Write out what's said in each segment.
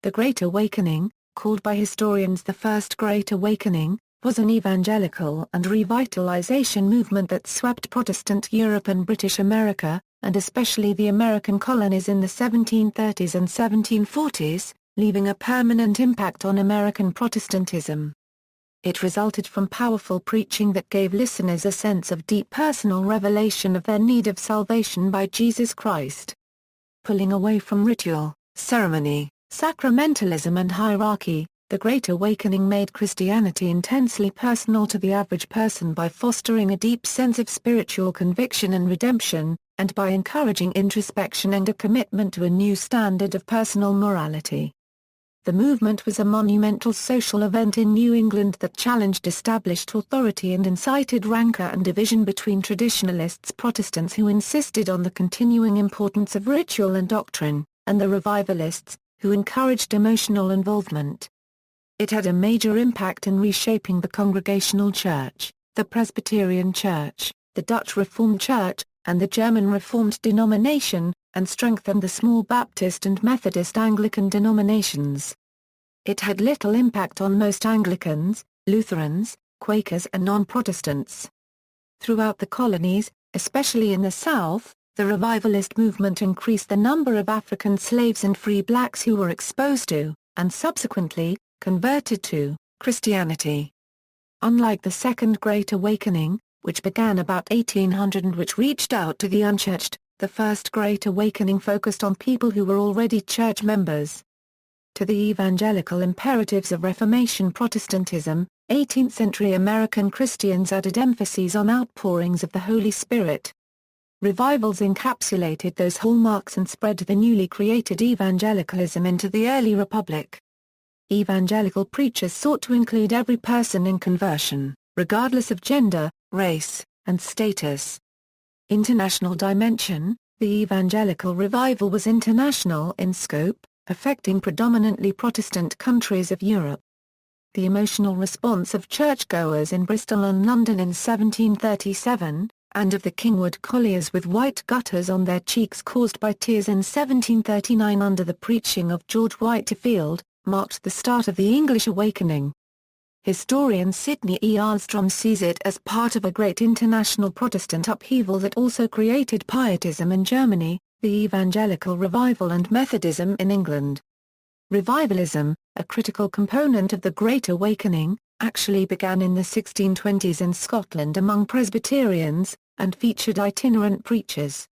The Great Awakening, called by historians the First Great Awakening, was an evangelical and revitalization movement that swept Protestant Europe and British America, and especially the American colonies in the 1730s and 1740s, leaving a permanent impact on American Protestantism. It resulted from powerful preaching that gave listeners a sense of deep personal revelation of their need of salvation by Jesus Christ. Pulling away from ritual, ceremony, sacramentalism and hierarchy, the Great Awakening made Christianity intensely personal to the average person by fostering a deep sense of spiritual conviction and redemption, and by encouraging introspection and a commitment to a new standard of personal morality. The movement was a monumental social event in New England that challenged established authority and incited rancor and division between traditionalists Protestants who insisted on the continuing importance of ritual and doctrine, and the revivalists, who encouraged emotional involvement. It had a major impact in reshaping the Congregational Church, the Presbyterian Church, the Dutch Reformed Church, and the German Reformed denomination, and strengthened the small Baptist and Methodist Anglican denominations. It had little impact on most Anglicans, Lutherans, Quakers and non-Protestants. Throughout the colonies, especially in the South, the revivalist movement increased the number of African slaves and free blacks who were exposed to, and subsequently, converted to, Christianity. Unlike the Second Great Awakening, which began about 1800 and which reached out to the unchurched, the First Great Awakening focused on people who were already church members. To the evangelical imperatives of Reformation Protestantism, 18th-century American Christians added emphases on outpourings of the Holy Spirit. Revivals encapsulated those hallmarks and spread the newly created evangelicalism into the early republic. Evangelical preachers sought to include every person in conversion, regardless of gender, race, and status. International dimension, the evangelical revival was international in scope, affecting predominantly Protestant countries of Europe. The emotional response of churchgoers in Bristol and London in 1737, and of the Kingwood colliers with white gutters on their cheeks caused by tears in 1739 under the preaching of George Whitefield, marked the start of the English Awakening. Historian Sidney E. Alstrom sees it as part of a great international Protestant upheaval that also created Pietism in Germany, the Evangelical Revival and Methodism in England. Revivalism, a critical component of the Great Awakening, actually began in the 1620s in Scotland among Presbyterians, and featured itinerant preachers.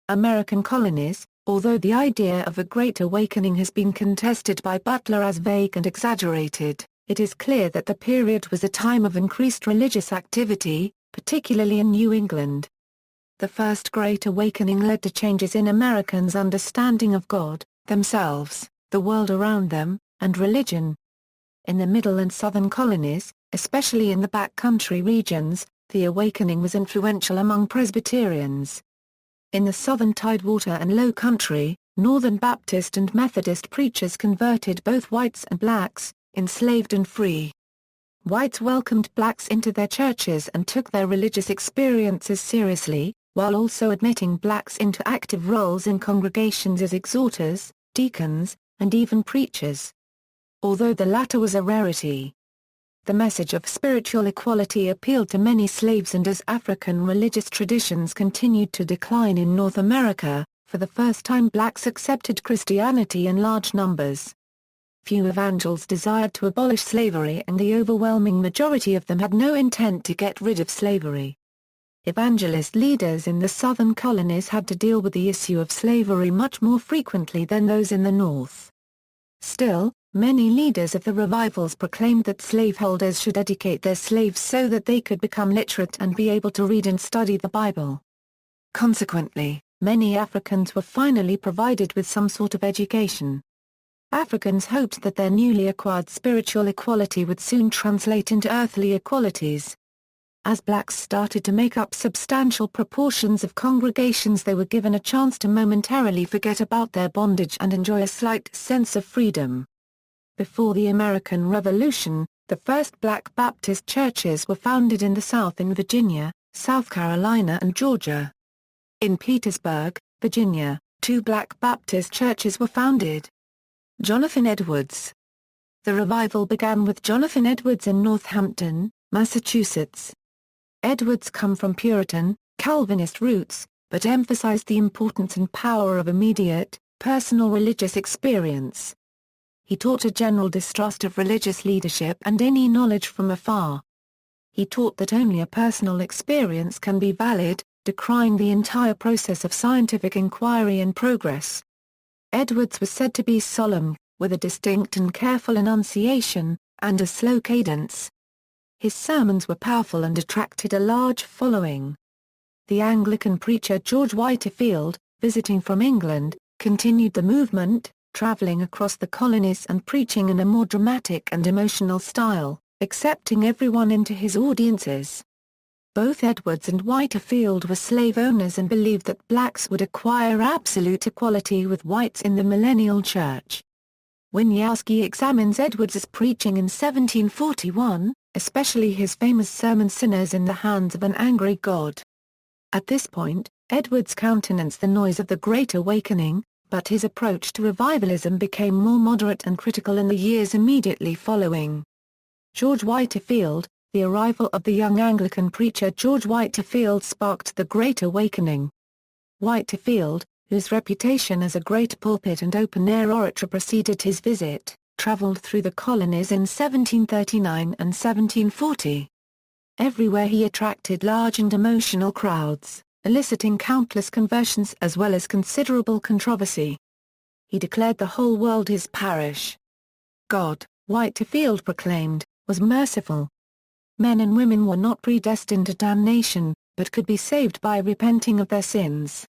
American colonies, although the idea of a Great Awakening has been contested by Butler as vague and exaggerated, it is clear that the period was a time of increased religious activity, particularly in New England. The First Great Awakening led to changes in Americans' understanding of God, themselves, the world around them, and religion. In the Middle and Southern colonies, especially in the backcountry regions, the Awakening was influential among Presbyterians. In the Southern Tidewater and Low Country, Northern Baptist and Methodist preachers converted both whites and blacks, enslaved and free. Whites welcomed blacks into their churches and took their religious experiences seriously, while also admitting blacks into active roles in congregations as exhorters, deacons, and even preachers. Although the latter was a rarity. The message of spiritual equality appealed to many slaves, and as African religious traditions continued to decline in North America, for the first time blacks accepted Christianity in large numbers. Few evangelists desired to abolish slavery, and the overwhelming majority of them had no intent to get rid of slavery. Evangelist leaders in the southern colonies had to deal with the issue of slavery much more frequently than those in the north. Still, many leaders of the revivals proclaimed that slaveholders should educate their slaves so that they could become literate and be able to read and study the Bible. Consequently, many Africans were finally provided with some sort of education. Africans hoped that their newly acquired spiritual equality would soon translate into earthly equalities. As blacks started to make up substantial proportions of congregations, they were given a chance to momentarily forget about their bondage and enjoy a slight sense of freedom. Before the American Revolution, the first black Baptist churches were founded in the South in Virginia, South Carolina and Georgia. In Petersburg, Virginia, 2 black Baptist churches were founded. Jonathan Edwards. The revival began with Jonathan Edwards in Northampton, Massachusetts. Edwards come from Puritan, Calvinist roots, but emphasized the importance and power of immediate, personal religious experience. He taught a general distrust of religious leadership and any knowledge from afar. He taught that only a personal experience can be valid, decrying the entire process of scientific inquiry and progress. Edwards was said to be solemn, with a distinct and careful enunciation, and a slow cadence. His sermons were powerful and attracted a large following. The Anglican preacher George Whitefield, visiting from England, continued the movement, traveling across the colonies and preaching in a more dramatic and emotional style, accepting everyone into his audiences. Both Edwards and Whitefield were slave owners and believed that blacks would acquire absolute equality with whites in the millennial church. Wieniawski examines Edwards's preaching in 1741, especially his famous sermon Sinners in the Hands of an Angry God. At this point, Edwards countenanced the noise of the Great Awakening, but his approach to revivalism became more moderate and critical in the years immediately following. George Whitefield. The arrival of the young Anglican preacher George Whitefield sparked the Great Awakening. Whitefield, whose reputation as a great pulpit and open-air orator preceded his visit, traveled through the colonies in 1739 and 1740. Everywhere he attracted large and emotional crowds, eliciting countless conversions as well as considerable controversy. He declared the whole world his parish. God, Whitefield proclaimed, was merciful. Men and women were not predestined to damnation, but could be saved by repenting of their sins.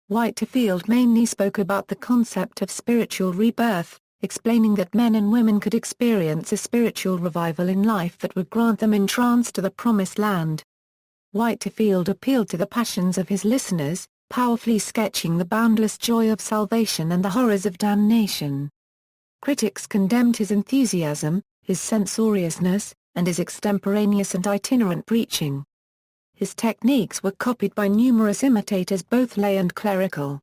Whitefield mainly spoke about the concept of spiritual rebirth, explaining that men and women could experience a spiritual revival in life that would grant them entrance to the Promised Land. Whitefield appealed to the passions of his listeners, powerfully sketching the boundless joy of salvation and the horrors of damnation. Critics condemned his enthusiasm, his censoriousness, and his extemporaneous and itinerant preaching. His techniques were copied by numerous imitators both lay and clerical.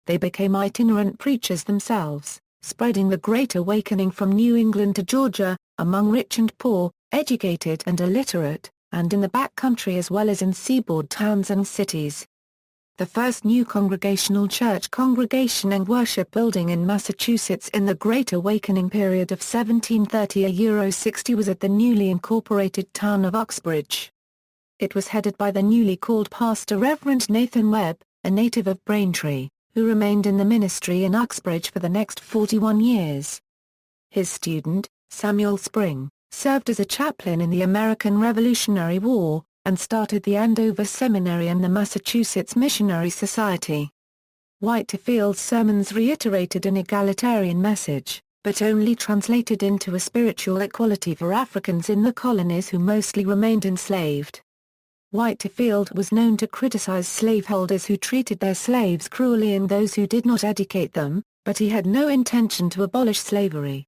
They became itinerant preachers themselves, spreading the Great Awakening from New England to Georgia, among rich and poor, educated and illiterate, and in the back country as well as in seaboard towns and cities. The first new Congregational church congregation and worship building in Massachusetts in the Great Awakening period of 1730–60 was at the newly incorporated town of Uxbridge. It was headed by the newly called pastor Reverend Nathan Webb, a native of Braintree, who remained in the ministry in Uxbridge for the next 41 years. His student, Samuel Spring, served as a chaplain in the American Revolutionary War, and started the Andover Seminary and the Massachusetts Missionary Society. Whitefield's sermons reiterated an egalitarian message, but only translated into a spiritual equality for Africans in the colonies who mostly remained enslaved. Whitefield was known to criticize slaveholders who treated their slaves cruelly and those who did not educate them, but he had no intention to abolish slavery.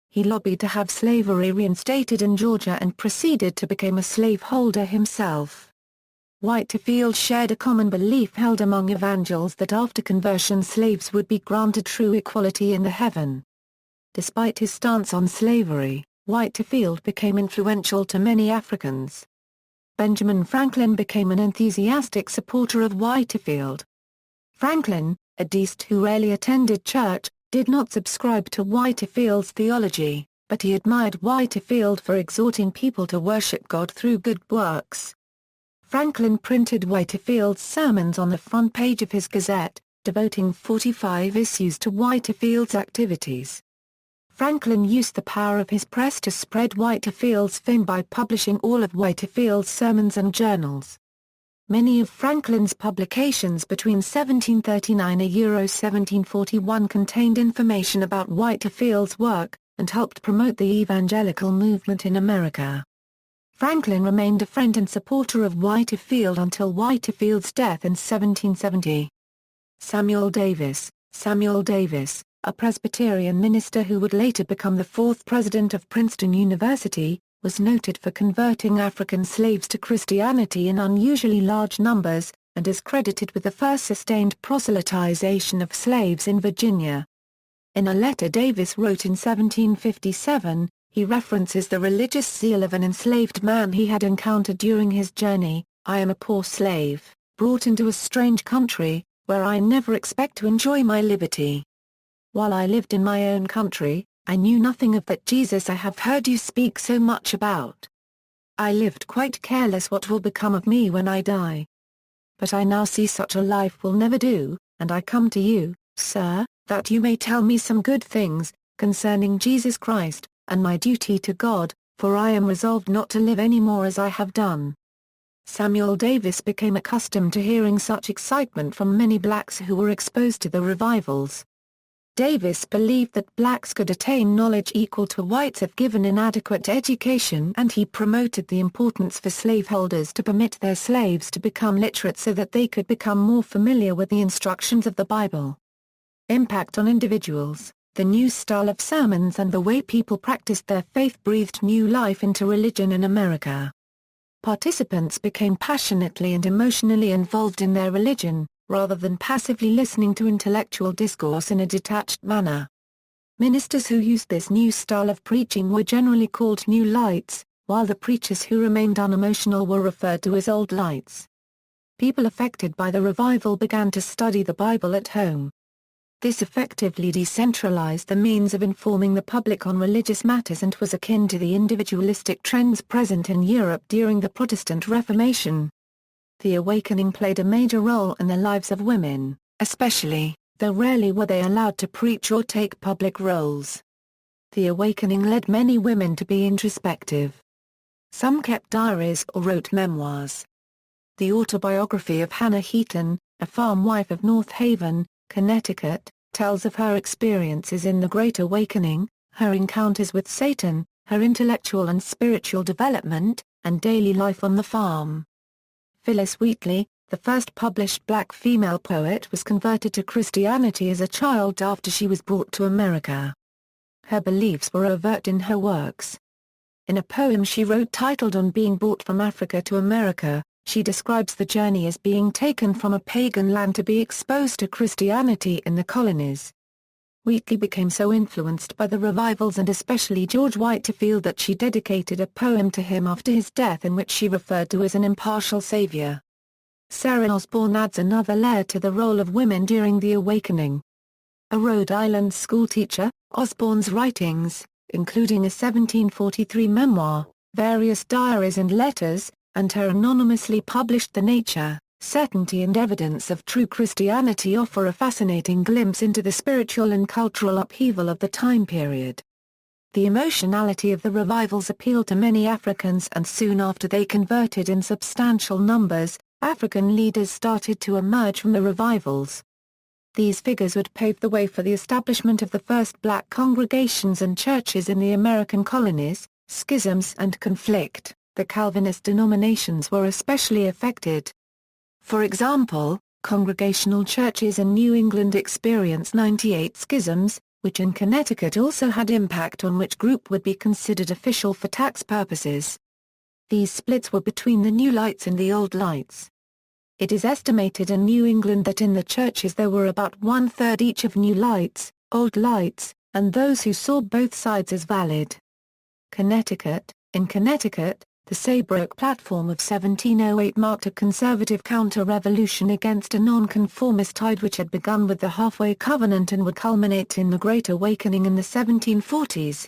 He lobbied to have slavery reinstated in Georgia and proceeded to become a slaveholder himself. Whitefield shared a common belief held among evangelicals that after conversion slaves would be granted true equality in the heaven. Despite his stance on slavery, Whitefield became influential to many Africans. Benjamin Franklin became an enthusiastic supporter of Whitefield. Franklin, a deist who rarely attended church, did not subscribe to Whitefield's theology, but he admired Whitefield for exhorting people to worship God through good works. Franklin printed Whitefield's sermons on the front page of his Gazette, devoting 45 issues to Whitefield's activities. Franklin used the power of his press to spread Whitefield's fame by publishing all of Whitefield's sermons and journals. Many of Franklin's publications between 1739 and 1741 contained information about Whitefield's work, and helped promote the evangelical movement in America. Franklin remained a friend and supporter of Whitefield until Whitefield's death in 1770. Samuel Davis, a Presbyterian minister who would later become the fourth president of Princeton University, was noted for converting African slaves to Christianity in unusually large numbers, and is credited with the first sustained proselytization of slaves in Virginia. In a letter Davis wrote in 1757, he references the religious zeal of an enslaved man he had encountered during his journey. "I am a poor slave, brought into a strange country, where I never expect to enjoy my liberty. While I lived in my own country, I knew nothing of that Jesus I have heard you speak so much about. I lived quite careless what will become of me when I die. But I now see such a life will never do, and I come to you, sir, that you may tell me some good things, concerning Jesus Christ, and my duty to God, for I am resolved not to live any more as I have done." Samuel Davis became accustomed to hearing such excitement from many blacks who were exposed to the revivals. Davis believed that blacks could attain knowledge equal to whites if given inadequate education, and he promoted the importance for slaveholders to permit their slaves to become literate so that they could become more familiar with the instructions of the Bible. Impact on individuals. The new style of sermons and the way people practiced their faith breathed new life into religion in America. Participants became passionately and emotionally involved in their religion, rather than passively listening to intellectual discourse in a detached manner. Ministers who used this new style of preaching were generally called New Lights, while the preachers who remained unemotional were referred to as Old Lights. People affected by the revival began to study the Bible at home. This effectively decentralized the means of informing the public on religious matters and was akin to the individualistic trends present in Europe during the Protestant Reformation. The awakening played a major role in the lives of women, especially, though rarely were they allowed to preach or take public roles. The awakening led many women to be introspective. Some kept diaries or wrote memoirs. The autobiography of Hannah Heaton, a farm wife of North Haven, Connecticut, tells of her experiences in the Great Awakening, her encounters with Satan, her intellectual and spiritual development, and daily life on the farm. Phillis Wheatley, the first published black female poet, was converted to Christianity as a child after she was brought to America. Her beliefs were overt in her works. In a poem she wrote titled On Being Brought from Africa to America, she describes the journey as being taken from a pagan land to be exposed to Christianity in the colonies. Wheatley became so influenced by the revivals and especially George Whitefield that she dedicated a poem to him after his death in which she referred to as an impartial savior. Sarah Osborne adds another layer to the role of women during the awakening. A Rhode Island schoolteacher, Osborne's writings, including a 1743 memoir, various diaries and letters, and her anonymously published The Nature, Certainty and Evidence of True Christianity offer a fascinating glimpse into the spiritual and cultural upheaval of the time period. The emotionality of the revivals appealed to many Africans, and soon after they converted in substantial numbers, African leaders started to emerge from the revivals. These figures would pave the way for the establishment of the first black congregations and churches in the American colonies. Schisms and conflict. The Calvinist denominations were especially affected. For example, Congregational churches in New England experienced 98 schisms, which in Connecticut also had impact on which group would be considered official for tax purposes. These splits were between the New Lights and the Old Lights. It is estimated in New England that in the churches there were about one-third each of New Lights, Old Lights, and those who saw both sides as valid. Connecticut. In Connecticut, the Saybrook Platform of 1708 marked a conservative counter-revolution against a nonconformist tide which had begun with the Halfway Covenant and would culminate in the Great Awakening in the 1740s.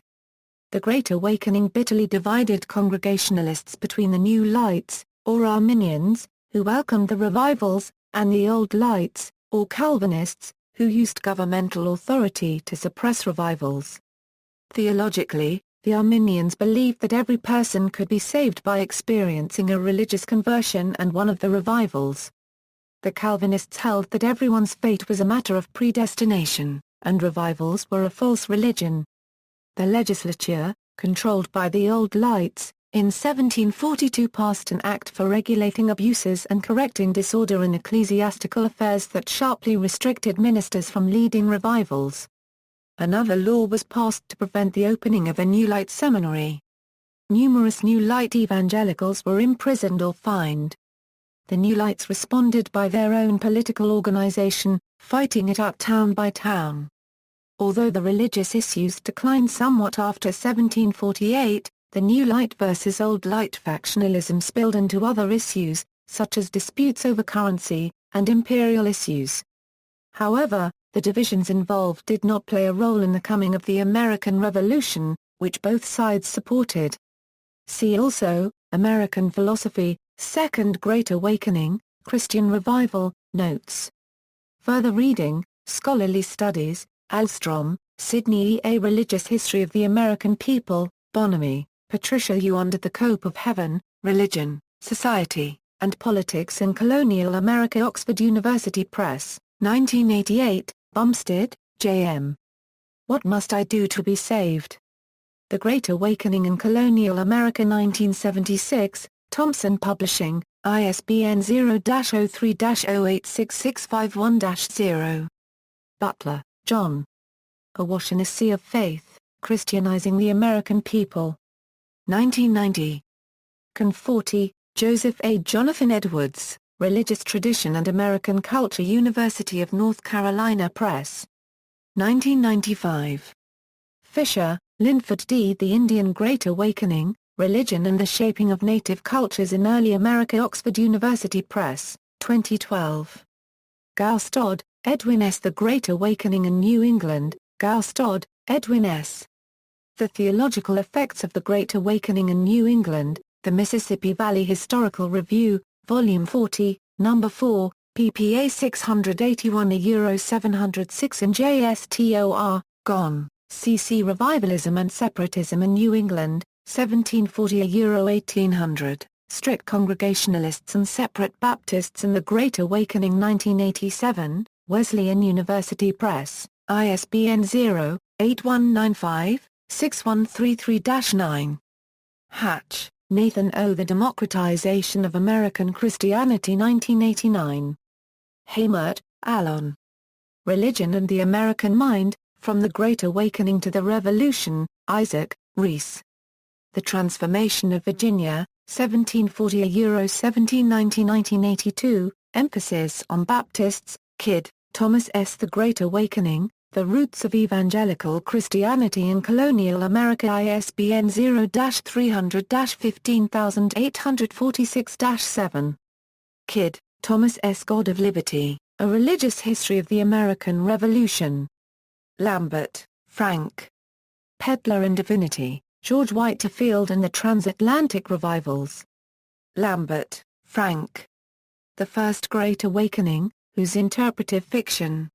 The Great Awakening bitterly divided Congregationalists between the New Lights, or Arminians, who welcomed the revivals, and the Old Lights, or Calvinists, who used governmental authority to suppress revivals. Theologically, the Arminians believed that every person could be saved by experiencing a religious conversion and one of the revivals. The Calvinists held that everyone's fate was a matter of predestination, and revivals were a false religion. The legislature, controlled by the Old Lights, in 1742 passed an act for regulating abuses and correcting disorder in ecclesiastical affairs that sharply restricted ministers from leading revivals. Another law was passed to prevent the opening of a New Light seminary. Numerous New Light evangelicals were imprisoned or fined. The New Lights responded by their own political organization, fighting it out town by town. Although the religious issues declined somewhat after 1748, the New Light versus Old Light factionalism spilled into other issues, such as disputes over currency, and imperial issues. However, the divisions involved did not play a role in the coming of the American Revolution, which both sides supported. See also, American philosophy, Second Great Awakening, Christian Revival, Notes. Further reading, Scholarly Studies, Alstrom, Sidney E. A Religious History of the American People, Bonomi, Patricia U. Under the Cope of Heaven, Religion, Society, and Politics in Colonial America, Oxford University Press, 1988, Bumstead, J.M. What Must I Do to Be Saved? The Great Awakening in Colonial America 1976, Thompson Publishing, ISBN 0-03-086651-0. Butler, John. Awash in a Sea of Faith, Christianizing the American People. 1990. Conforti, Joseph A. Jonathan Edwards, Religious Tradition and American Culture, University of North Carolina Press. 1995. Fisher, Linford D. The Indian Great Awakening, Religion and the Shaping of Native Cultures in Early America, Oxford University Press, 2012. Gaustod, Edwin S. The Great Awakening in New England, Gaustod, Edwin S. The Theological Effects of the Great Awakening in New England, The Mississippi Valley Historical Review, Volume 40, No. 4, ppA 681 706 in JSTOR, Gon, C.C. Revivalism and Separatism in New England, 1740 1800, Strict Congregationalists and Separate Baptists in the Great Awakening 1987, Wesleyan University Press, ISBN 0-8195-6133-9. Hatch, Nathan O. The Democratization of American Christianity 1989. Haymert, Alon. Religion and the American Mind, From the Great Awakening to the Revolution, Isaac, Rees. The Transformation of Virginia, 1740-1790-1982, Emphasis on Baptists, Kidd, Thomas S. The Great Awakening, The Roots of Evangelical Christianity in Colonial America, ISBN 0-300-15846-7. Kidd, Thomas S. God of Liberty, A Religious History of the American Revolution. Lambert, Frank. Peddler in Divinity, George Whitefield and the Transatlantic Revivals. Lambert, Frank. The First Great Awakening, Whose Interpretive Fiction?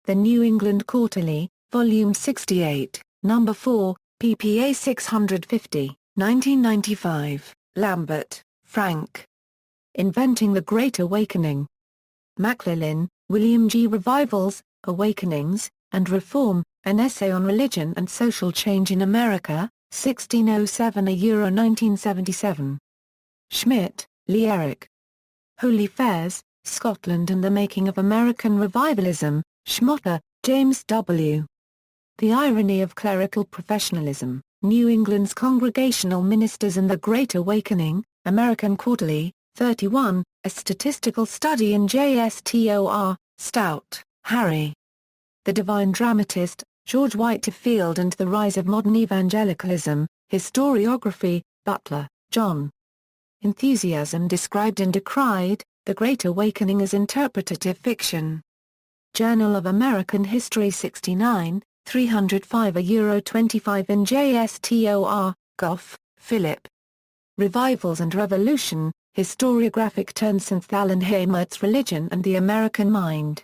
The New England Quarterly, Volume 68, No. 4, ppA 650, 1995, Lambert, Frank. Inventing the Great Awakening. McLellin, William G. Revivals, Awakenings, and Reform, An Essay on Religion and Social Change in America, 1607–1977. Schmidt, Lee Eric. Holy Fairs, Scotland and the Making of American Revivalism, Schmotter, James W. The Irony of Clerical Professionalism, New England's Congregational Ministers and the Great Awakening, American Quarterly, 31, A Statistical Study in JSTOR, Stout, Harry. The Divine Dramatist, George Whitefield and the Rise of Modern Evangelicalism, Historiography, Butler, John. Enthusiasm Described and Decried, The Great Awakening as Interpretative Fiction. Journal of American History 69, 305 €25 in JSTOR, Goff, Philip. Revivals and Revolution, Historiographic Turnsinth Allen Haymart's Religion and the American Mind.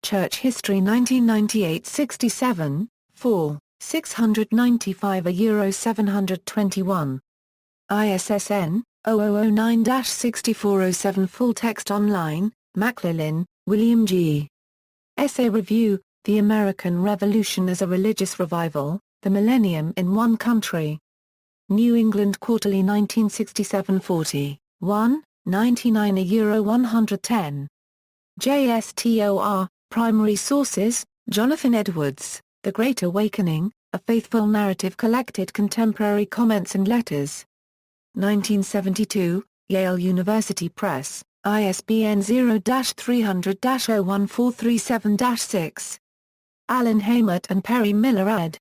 Church History 1998 67, 4, 695 €721. ISSN, 0009-6407. Full text online, McLellin, William G. Essay Review, The American Revolution as a Religious Revival, The Millennium in One Country. New England Quarterly 1967 40, 1, 99 €110. JSTOR, Primary Sources, Jonathan Edwards, The Great Awakening, A Faithful Narrative Collected Contemporary Comments and Letters. 1972, Yale University Press, ISBN 0-300-01437-6. Allen Haymart and Perry Miller ed.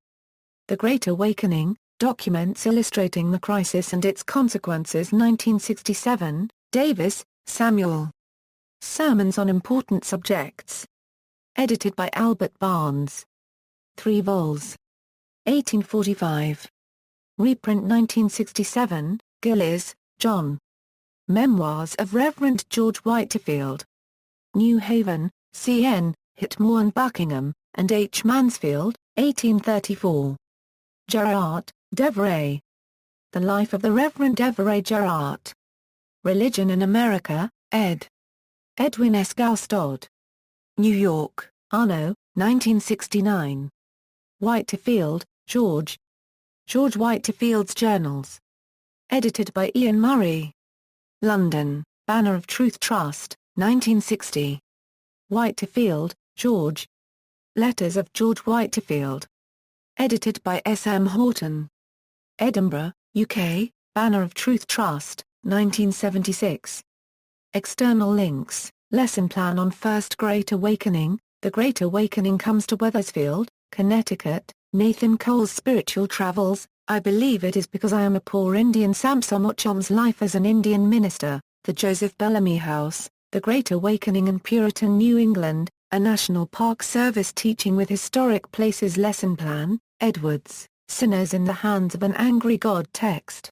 The Great Awakening, Documents Illustrating the Crisis and Its Consequences 1967, Davis, Samuel. Sermons on Important Subjects. Edited by Albert Barnes. 3 vols. 1845. Reprint 1967, Gillies, John. Memoirs of Reverend George Whitefield. New Haven, C.N., Hitmore and Buckingham, and H. Mansfield, 1834. Gerard, Devereux. The Life of the Reverend Devereux Gerard. Religion in America, ed. Edwin S. Goustod. New York, Anno, 1969. Whitefield, George. George Whitefield's Journals. Edited by Ian Murray. London, Banner of Truth Trust, 1960. Whitefield, George. Letters of George Whitefield. Edited by S. M. Horton. Edinburgh, UK, Banner of Truth Trust, 1976. External links, Lesson Plan on First Great Awakening. The Great Awakening Comes to Wethersfield, Connecticut, Nathan Cole's Spiritual Travels. I Believe It Is Because I Am a Poor Indian. Samson Ochom's Life as an Indian Minister, The Joseph Bellamy House, The Great Awakening in Puritan New England, A National Park Service Teaching with Historic Places Lesson Plan, Edwards, Sinners in the Hands of an Angry God text.